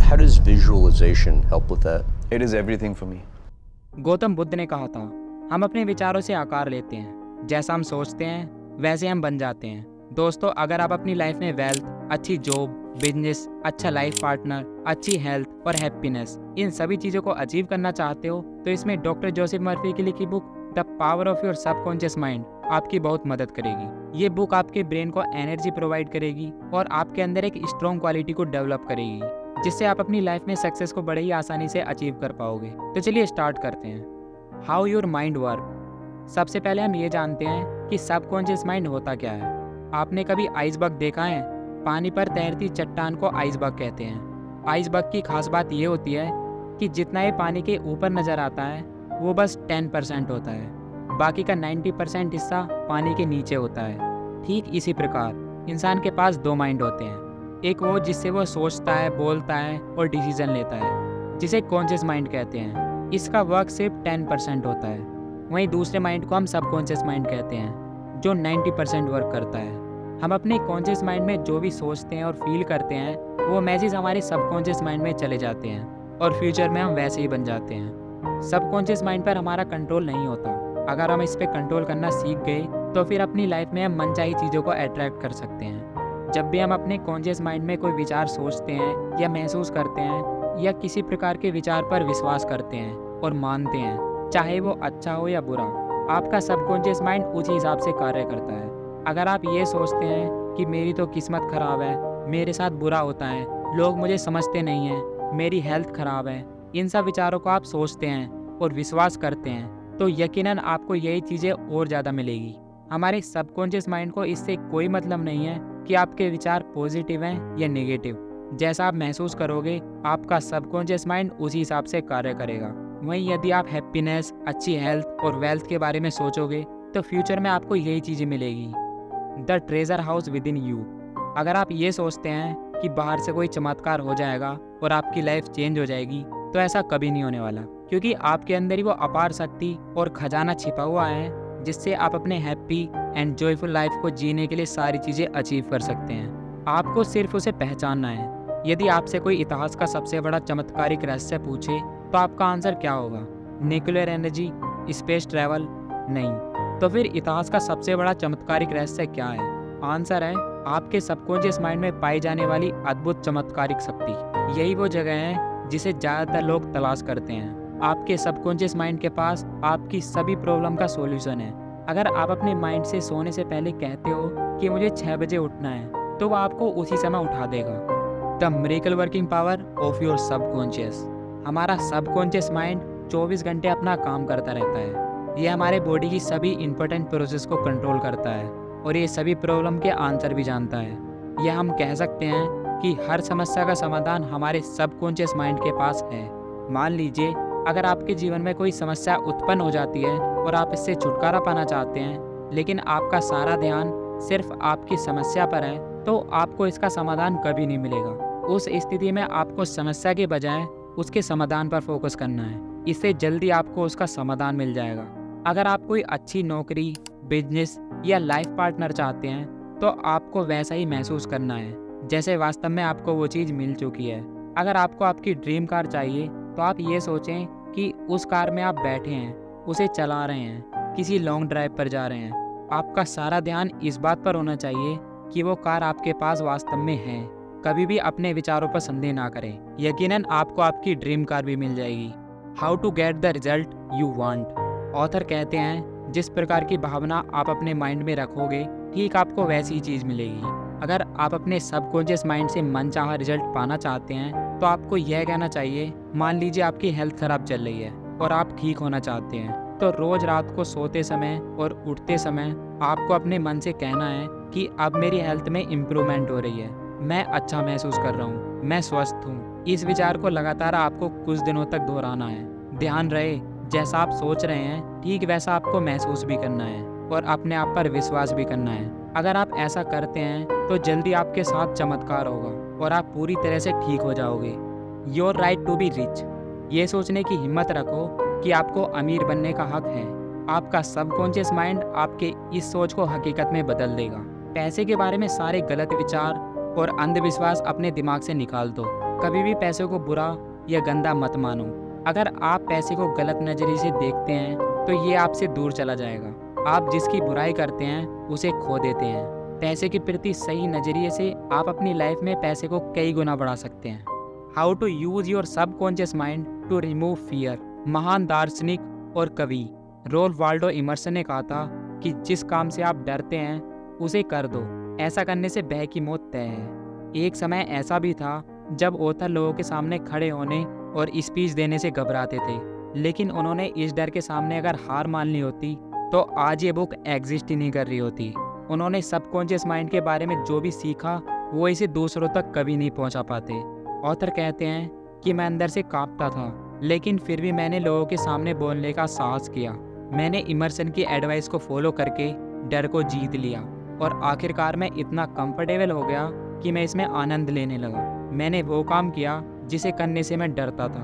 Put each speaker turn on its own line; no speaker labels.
How does visualization help with that?
It is everything for me.
Gautam Buddha ने कहा था, हम अपने विचारों से आकार लेते हैं, जैसा हम सोचते हैं वैसे हम बन जाते हैं। दोस्तों, अगर आप अपनी लाइफ में वेल्थ, अच्छी जॉब, बिजनेस, अच्छा लाइफ पार्टनर, अच्छी हेल्थ और हैप्पीनेस, इन सभी चीज़ों को अचीव करना चाहते हो तो इसमें डॉक्टर जोसेफ मर्फी की लिखी book the power of your subconscious mind आपकी बहुत मदद करेगी। ये बुक आपके ब्रेन को एनर्जी प्रोवाइड करेगी और आपके अंदर एक स्ट्रॉन्ग क्वालिटी को डेवलप करेगी, जिससे आप अपनी लाइफ में सक्सेस को बड़े ही आसानी से अचीव कर पाओगे। तो चलिए स्टार्ट करते हैं। How your mind work. सबसे पहले हम ये जानते हैं कि सबकॉन्शियस माइंड होता क्या है। आपने कभी आइसबर्ग देखा है? पानी पर तैरती चट्टान को आइसबर्ग कहते हैं। आइसबर्ग की खास बात ये होती है कि जितना ये पानी के ऊपर नज़र आता है वो बस 10% होता है, बाकी का 90% हिस्सा पानी के नीचे होता है। ठीक इसी प्रकार इंसान के पास दो माइंड होते हैं, एक वो जिससे वो सोचता है, बोलता है और डिसीजन लेता है, जिसे कॉन्शियस माइंड कहते हैं। इसका वर्क सिर्फ 10% होता है। वहीं दूसरे माइंड को हम सबकॉन्शियस माइंड कहते हैं, जो 90% वर्क करता है। हम अपने कॉन्शियस माइंड में जो भी सोचते हैं और फील करते हैं वो मैसेज हमारे सबकॉन्शियस माइंड में चले जाते हैं और फ्यूचर में हम वैसे ही बन जाते हैं। सबकॉन्शियस माइंड पर हमारा कंट्रोल नहीं होता। अगर हम इस पर कंट्रोल करना सीख गए तो फिर अपनी लाइफ में हम मनचाही चीज़ों को अट्रैक्ट कर सकते हैं। जब भी हम अपने कॉन्शियस माइंड में कोई विचार सोचते हैं या महसूस करते हैं या किसी प्रकार के विचार पर विश्वास करते हैं और मानते हैं, चाहे वो अच्छा हो या बुरा, आपका सबकॉन्शियस माइंड उसी हिसाब से कार्य करता है। अगर आप ये सोचते हैं कि मेरी तो किस्मत खराब है, मेरे साथ बुरा होता है, लोग मुझे समझते नहीं हैं, मेरी हेल्थ खराब है, इन सब विचारों को आप सोचते हैं और विश्वास करते हैं तो यकीनन आपको यही चीज़ें और ज़्यादा मिलेगी। हमारे सबकॉन्शियस माइंड को इससे कोई मतलब नहीं है कि आपके विचार पॉजिटिव हैं या नेगेटिव। जैसा आप महसूस करोगे आपका सबकॉन्शियस माइंड उसी हिसाब से कार्य करेगा। वहीं यदि आप हैप्पीनेस, अच्छी हेल्थ और वेल्थ के बारे में सोचोगे तो फ्यूचर में आपको यही चीज़ें मिलेगी। The treasure house with in you. अगर आप ये सोचते हैं कि बाहर से कोई चमत्कार हो जाएगा और आपकी लाइफ चेंज हो जाएगी तो ऐसा कभी नहीं होने वाला, क्योंकि आपके अंदर ही वो अपार शक्ति और खजाना छिपा हुआ है जिससे आप अपने हैप्पी एंड जॉयफुल लाइफ को जीने के लिए सारी चीज़ें अचीव कर सकते हैं। आपको सिर्फ उसे पहचानना है। यदि आपसे कोई इतिहास का सबसे बड़ा चमत्कारिक रहस्य पूछे तो आपका आंसर क्या होगा? Nuclear energy, space travel? नहीं। तो फिर इतिहास का सबसे बड़ा चमत्कारिक रहस्य क्या है? आंसर है आपके सबकॉन्शियस माइंड में पाई जाने वाली अद्भुत चमत्कारिक शक्ति। यही वो जगह है जिसे ज़्यादातर लोग तलाश करते हैं। आपके सबकॉन्शियस माइंड के पास आपकी सभी प्रॉब्लम का सॉल्यूशन है। अगर आप अपने माइंड से सोने से पहले कहते हो कि मुझे 6 बजे उठना है तो वह आपको उसी समय उठा देगा। The miracle working power of your subconscious. हमारा सबकॉन्शियस माइंड 24 घंटे अपना काम करता रहता है। ये हमारे बॉडी की सभी इंपॉर्टेंट प्रोसेस को कंट्रोल करता है और ये सभी प्रॉब्लम के आंसर भी जानता है। यह हम कह सकते हैं कि हर समस्या का समाधान हमारे सबकॉन्शियस माइंड के पास है। मान लीजिए अगर आपके जीवन में कोई समस्या उत्पन्न हो जाती है और आप इससे छुटकारा पाना चाहते हैं, लेकिन आपका सारा ध्यान सिर्फ आपकी समस्या पर है, तो आपको इसका समाधान कभी नहीं मिलेगा। उस स्थिति में आपको समस्या के बजाय उसके समाधान पर फोकस करना है। इससे जल्दी आपको उसका समाधान मिल जाएगा। अगर आप कोई अच्छी नौकरी, बिजनेस या लाइफ पार्टनर चाहते हैं तो आपको वैसा ही महसूस करना है जैसे वास्तव में आपको वो चीज़ मिल चुकी है। अगर आपको आपकी ड्रीम कार चाहिए तो आप ये सोचें कि उस कार में आप बैठे हैं, उसे चला रहे हैं, किसी लॉन्ग ड्राइव पर जा रहे हैं। आपका सारा ध्यान इस बात पर होना चाहिए कि वो कार आपके पास वास्तव में है। कभी भी अपने विचारों पर संदेह ना करें, यकीनन आपको आपकी ड्रीम कार भी मिल जाएगी। How to get the result you want. Author कहते हैं जिस प्रकार की भावना आप अपने माइंड में रखोगे ठीक आपको वैसी ही चीज़ मिलेगी। अगर आप अपने सबकॉन्शियस माइंड से मनचाहा रिजल्ट पाना चाहते हैं तो आपको यह कहना चाहिए, मान लीजिए आपकी हेल्थ खराब चल रही है और आप ठीक होना चाहते हैं, तो रोज़ रात को सोते समय और उठते समय आपको अपने मन से कहना है कि अब मेरी हेल्थ में इम्प्रूवमेंट हो रही है, मैं अच्छा महसूस कर रहा हूँ, मैं स्वस्थ हूँ। इस विचार को लगातार आपको कुछ दिनों तक दोहराना है। ध्यान रहे जैसा आप सोच रहे हैं ठीक वैसा आपको महसूस भी करना है और अपने आप पर विश्वास भी करना है। अगर आप ऐसा करते हैं तो जल्दी आपके साथ चमत्कार होगा और आप पूरी तरह से ठीक हो जाओगे। Your right to be rich. ये सोचने की हिम्मत रखो कि आपको अमीर बनने का हक है। आपका सबकॉन्शियस माइंड आपके इस सोच को हकीकत में बदल देगा। पैसे के बारे में सारे गलत विचार और अंधविश्वास अपने दिमाग से निकाल दो। कभी भी पैसे को बुरा या गंदा मत मानो। अगर आप पैसे को गलत नज़रिए से देखते हैं तो ये आपसे दूर चला जाएगा। आप जिसकी बुराई करते हैं उसे खो देते हैं। पैसे के प्रति सही नज़रिए से आप अपनी लाइफ में पैसे को कई गुना बढ़ा सकते हैं। How to use your subconscious mind to remove fear. महान दार्शनिक और कवि रोल्फ वाल्डो इमर्सन ने कहा था कि जिस काम से आप डरते हैं उसे कर दो, ऐसा करने से भय की मौत तय है। एक समय ऐसा भी था जब ऑथर लोगों के सामने खड़े होने और स्पीच देने से घबराते थे, लेकिन उन्होंने इस डर के सामने अगर हार मान ली होती तो आज ये बुक एग्जिस्ट ही नहीं कर रही होती। उन्होंने सबकॉन्शियस माइंड के बारे में जो भी सीखा वो इसे दूसरों तक कभी नहीं पहुंचा पाते। ऑथर कहते हैं कि मैं अंदर से कांपता था, लेकिन फिर भी मैंने लोगों के सामने बोलने का साहस किया। मैंने इमर्सन की एडवाइस को फॉलो करके डर को जीत लिया और आखिरकार मैं इतना कंफर्टेबल हो गया कि मैं इसमें आनंद लेने लगा। मैंने वो काम किया जिसे करने से मैं डरता था।